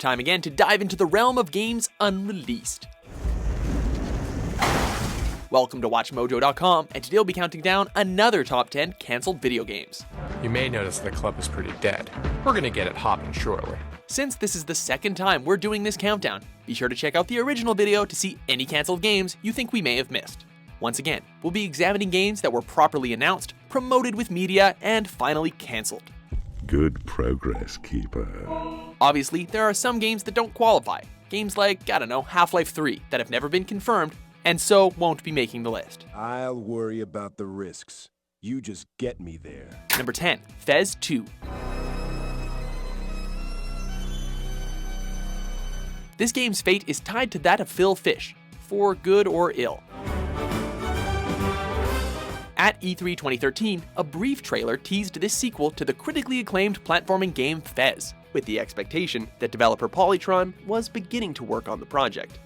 time again to dive into the realm of games unreleased. Welcome to WatchMojo.com, and today we'll be counting down another top 10 cancelled video games. You may notice the club is pretty dead. We're gonna get it hopping shortly. Since this is the second time we're doing this countdown, be sure to check out the original video to see any cancelled games you think we may have missed. Once again, we'll be examining games that were properly announced, promoted with media, and finally cancelled. Good progress, Keeper. Obviously, there are some games that don't qualify. Games like, Half-Life 3 that have never been confirmed, and so won't be making the list. I'll worry about the risks. You just get me there. Number 10, Fez 2. This game's fate is tied to that of Phil Fish, for good or ill. At E3 2013, a brief trailer teased this sequel to the critically acclaimed platforming game Fez, with the expectation that developer Polytron was beginning to work on the project.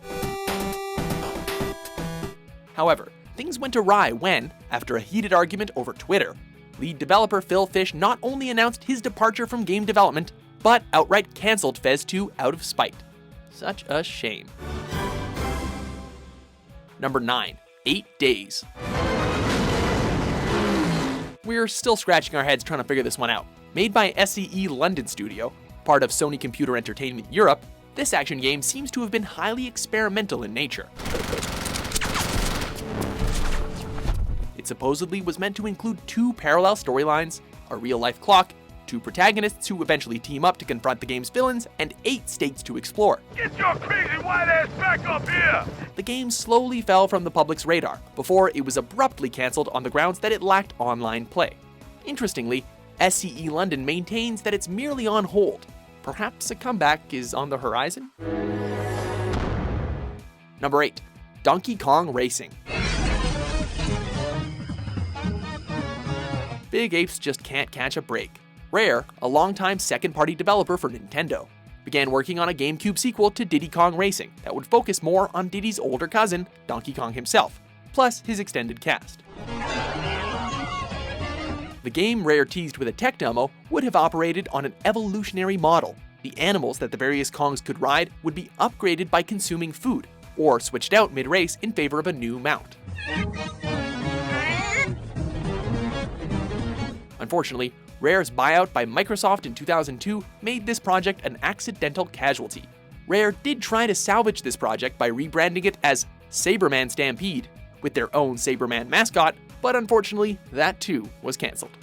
However, things went awry when, after a heated argument over Twitter, lead developer Phil Fish not only announced his departure from game development, but outright cancelled Fez 2 out of spite. Such a shame. Number 9, 8 Days. We're still scratching our heads trying to figure this one out. Made by SCE London Studio, part of Sony Computer Entertainment Europe, this action game seems to have been highly experimental in nature. It supposedly was meant to include 2 parallel storylines, a real-life clock, 2 protagonists who eventually team up to confront the game's villains, and 8 states to explore. Get your crazy white ass back up here! The game slowly fell from the public's radar, before it was abruptly cancelled on the grounds that it lacked online play. Interestingly, SCE London maintains that it's merely on hold. Perhaps a comeback is on the horizon? Number 8, Donkey Kong Racing. Big apes just can't catch a break. Rare, a longtime second-party developer for Nintendo, began working on a GameCube sequel to Diddy Kong Racing that would focus more on Diddy's older cousin, Donkey Kong himself, plus his extended cast. The game Rare teased with a tech demo would have operated on an evolutionary model. The animals that the various Kongs could ride would be upgraded by consuming food, or switched out mid-race in favor of a new mount. Unfortunately, Rare's buyout by Microsoft in 2002 made this project an accidental casualty. Rare did try to salvage this project by rebranding it as Saberman Stampede, with their own Saberman mascot, but unfortunately, that too was cancelled.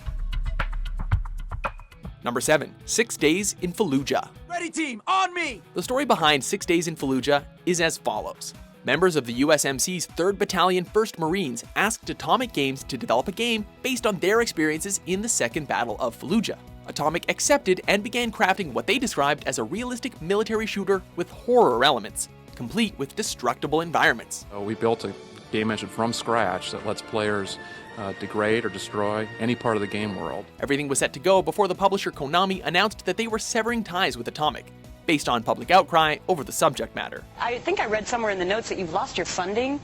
Number 7, 6 Days in Fallujah. Ready team, on me! The story behind 6 Days in Fallujah is as follows. Members of the USMC's 3rd Battalion 1st Marines asked Atomic Games to develop a game based on their experiences in the Second Battle of Fallujah. Atomic accepted and began crafting what they described as a realistic military shooter with horror elements, complete with destructible environments. We built a game engine from scratch that lets players degrade or destroy any part of the game world. Everything was set to go before the publisher Konami announced that they were severing ties with Atomic, based on public outcry over the subject matter. I think I read somewhere in the notes that you've lost your funding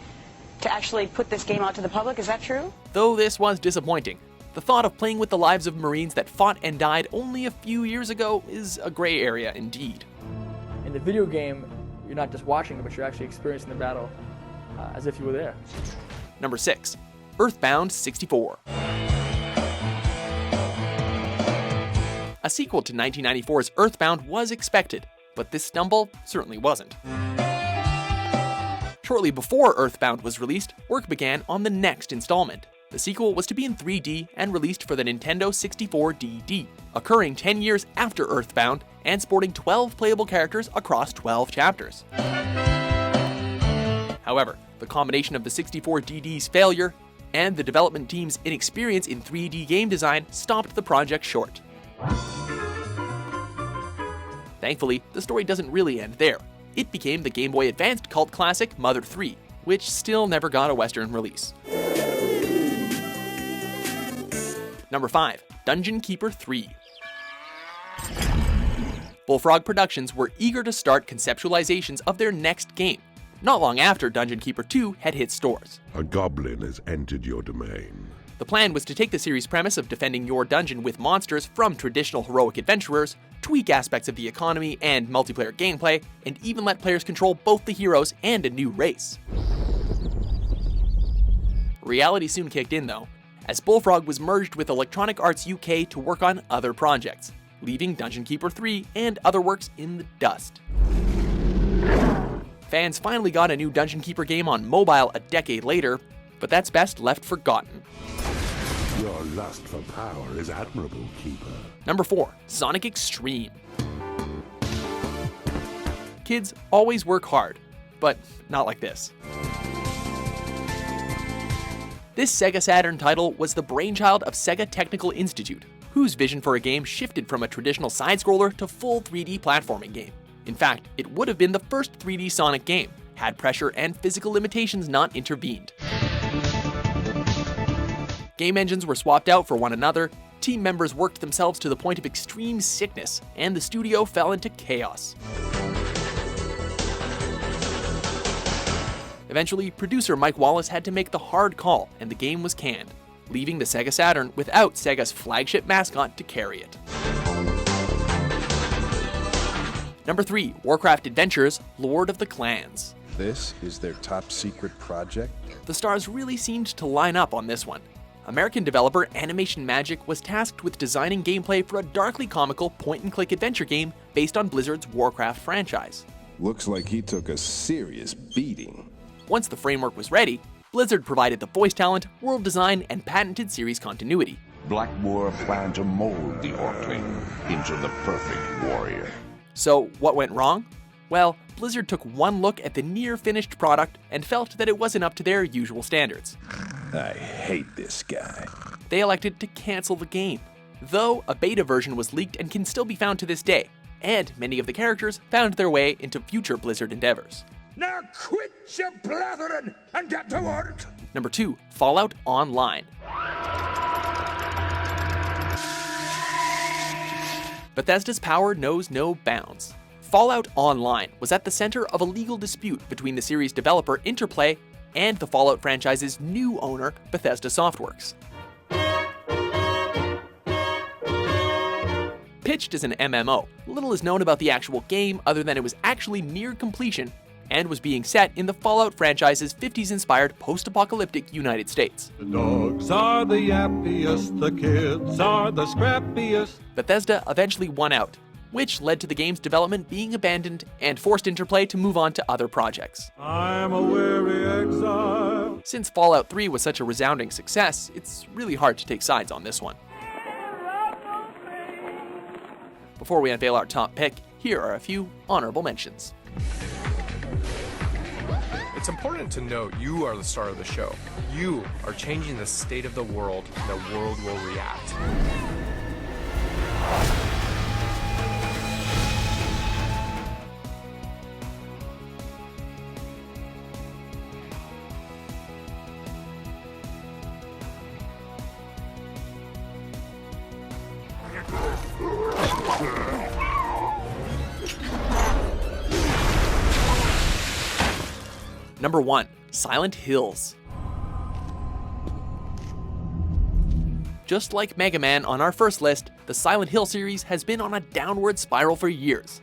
to actually put this game out to the public. Is that true? Though this was disappointing, the thought of playing with the lives of Marines that fought and died only a few years ago is a gray area indeed. In the video game, you're not just watching it, but you're actually experiencing the battle as if you were there. Number 6, Earthbound 64. A sequel to 1994's Earthbound was expected, but this stumble certainly wasn't. Shortly before Earthbound was released, work began on the next installment. The sequel was to be in 3D and released for the Nintendo 64 DD, occurring 10 years after Earthbound and sporting 12 playable characters across 12 chapters. However, the combination of the 64 DD's failure and the development team's inexperience in 3D game design stopped the project short. Thankfully, the story doesn't really end there. It became the Game Boy Advanced cult classic Mother 3, which still never got a Western release. Number 5, Dungeon Keeper 3. Bullfrog Productions were eager to start conceptualizations of their next game, not long after Dungeon Keeper 2 had hit stores. A goblin has entered your domain. The plan was to take the series' premise of defending your dungeon with monsters from traditional heroic adventurers, tweak aspects of the economy and multiplayer gameplay, and even let players control both the heroes and a new race. Reality soon kicked in though, as Bullfrog was merged with Electronic Arts UK to work on other projects, leaving Dungeon Keeper 3 and other works in the dust. Fans finally got a new Dungeon Keeper game on mobile a decade later, but that's best left forgotten. Your lust for power is admirable, Keeper. Number 4. Sonic X-treme. Kids always work hard, but not like this. This Sega Saturn title was the brainchild of Sega Technical Institute, whose vision for a game shifted from a traditional side-scroller to full 3D platforming game. In fact, it would have been the first 3D Sonic game, had pressure and physical limitations not intervened. Game engines were swapped out for one another, team members worked themselves to the point of extreme sickness, and the studio fell into chaos. Eventually, producer Mike Wallace had to make the hard call, and the game was canned, leaving the Sega Saturn without Sega's flagship mascot to carry it. Number 3. Warcraft Adventures: Lord of the Clans. This is their top secret project? The stars really seemed to line up on this one. American developer Animation Magic was tasked with designing gameplay for a darkly comical point-and-click adventure game based on Blizzard's Warcraft franchise. Looks like he took a serious beating. Once the framework was ready, Blizzard provided the voice talent, world design, and patented series continuity. Blackmoor planned to mold the Orkling into the perfect warrior. So, what went wrong? Well, Blizzard took one look at the near-finished product and felt that it wasn't up to their usual standards. I hate this guy. They elected to cancel the game, though a beta version was leaked and can still be found to this day, and many of the characters found their way into future Blizzard endeavors. Now quit your blathering and get to work! Number 2. Fallout Online. Bethesda's power knows no bounds. Fallout Online was at the center of a legal dispute between the series developer Interplay and the Fallout franchise's new owner, Bethesda Softworks. Pitched as an MMO, little is known about the actual game other than it was actually near completion and was being set in the Fallout franchise's 50s-inspired post-apocalyptic United States. The dogs are the yappiest, the kids are the scrappiest. Bethesda eventually won out, which led to the game's development being abandoned and forced Interplay to move on to other projects. I'm a weary exile. Since Fallout 3 was such a resounding success, it's really hard to take sides on this one. Before we unveil our top pick, here are a few honorable mentions. It's important to note you are the star of the show. You are changing the state of the world, and the world will react. Number 1. Silent Hills. Just like Mega Man on our first list, the Silent Hill series has been on a downward spiral for years.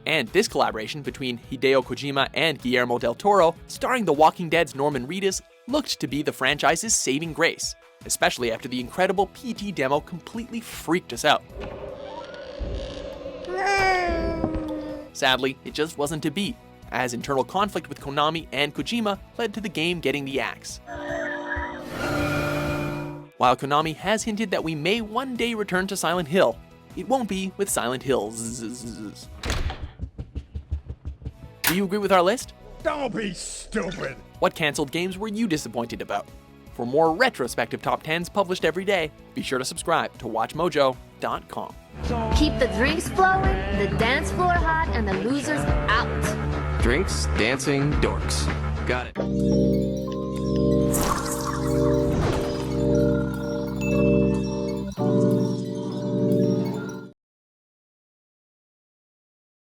And this collaboration between Hideo Kojima and Guillermo del Toro, starring The Walking Dead's Norman Reedus, looked to be the franchise's saving grace, especially after the incredible PT demo completely freaked us out. Sadly, it just wasn't to be, as internal conflict with Konami and Kojima led to the game getting the axe. While Konami has hinted that we may one day return to Silent Hill, it won't be with Silent Hills. Do you agree with our list? Don't be stupid! What cancelled games were you disappointed about? For more retrospective top 10s published every day, be sure to subscribe to WatchMojo.com. Keep the drinks flowing, the dance floor hot, and the losers out. Drinks, dancing, dorks. Got it.